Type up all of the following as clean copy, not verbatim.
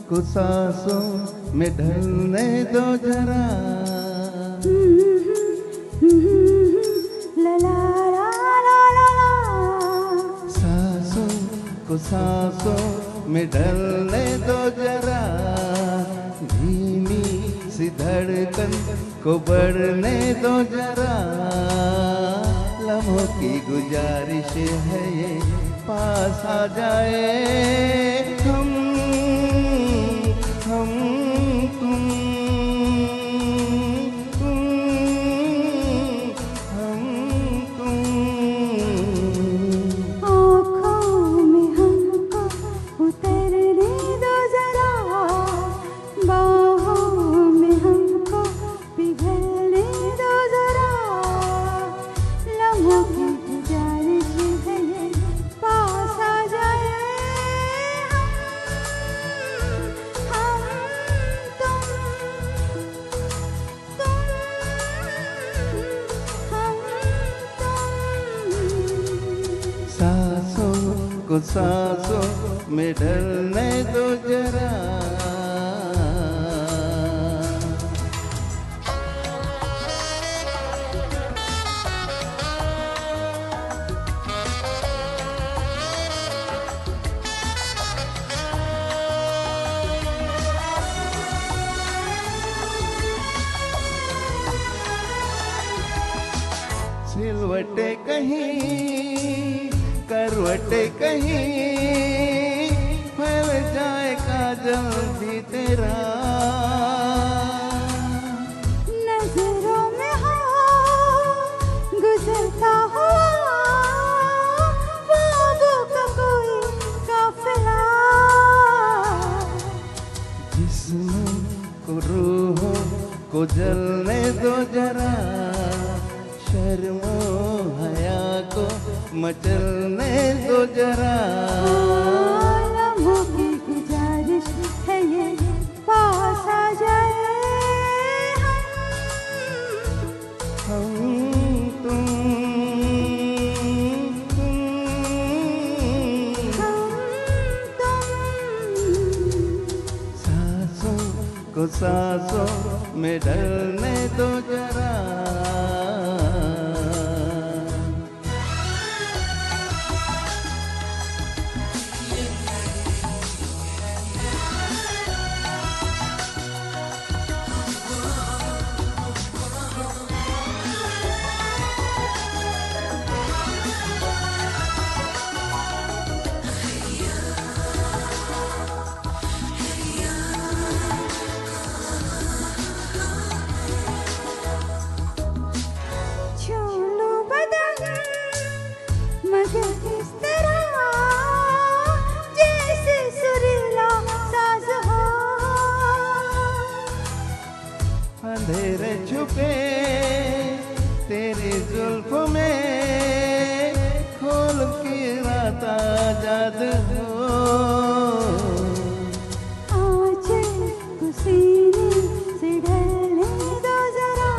को सांसों में ढलने दो जरा। ला ला ला ला ला ला। सांसों को सांसों में ढलने दो जरा, धीमी सी धड़कन को बढ़ने दो जरा। लम्हों की गुजारिश है ये पास आ जाए हम तुम हम तुम। आँखों में हमको उतरने दो जरा, बाहों में हमको पिघलने दो जरा। लम्हों की गुजारिश है ये पास आ जाए हम तुम हम तुम। सांसों को सांसों में ढलने दो जरा। सिलवटे कहीं करवटे कहीं, फैल जाए काजल भी तेरा। नजरों में हो गुजरता हुआ ख्वाबों का कोई काफिला। जिस्म को रूहों को जलने दो जरा, शर्मो हया को मचलने दो जरा। लम्हों की गुजारिश है ये पास आ जाए हम तुम सांसों को सांसों में ढलने दो जरा। छू लो बदन मगर इस तरह जैसे सुरीला साज हो। अंधेरे छुपे तेरी जुल्फों में, खोल के रात आजाद हो। आंचल को सीने से ढलने दो जरा,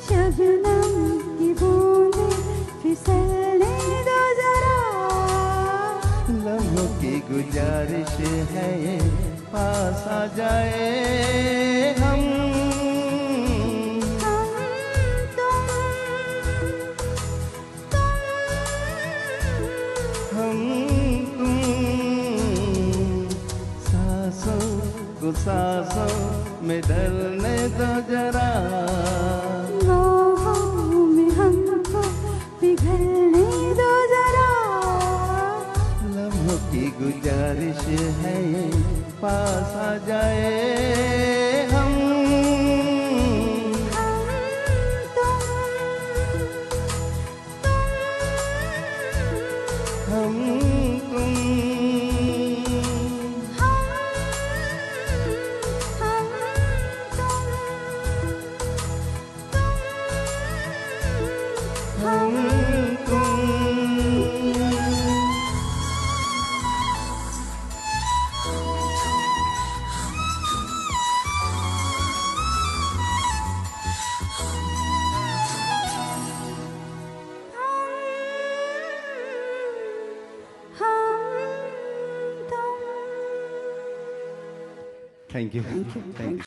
शबनम की बूंदें फिसलने दो जरा। लम्हों की गुजारिश है ये पास आ जाए हम तुम। सांसों को सांसों में ढलने दो जरा। बाहों में हमको पिघलने दो जरा। लम्हों की गुजारिश है ये पास आ जाए हम हम तुम। हम तुम। Thank you thank you.